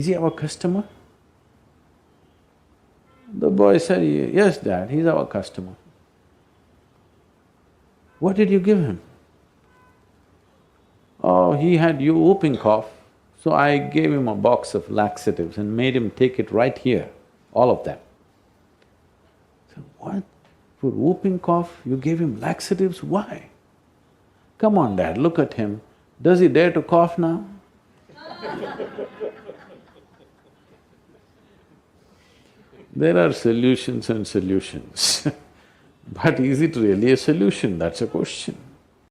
Is he our customer? The boy said, yes, Dad, he's our customer. What did you give him? Oh, he had whooping cough, so I gave him a box of laxatives and made him take it right here, all of them. I said, what? For whooping cough, you gave him laxatives? Why? Come on, Dad, look at him. Does he dare to cough now? There are solutions and solutions but is it really a solution? That's a question.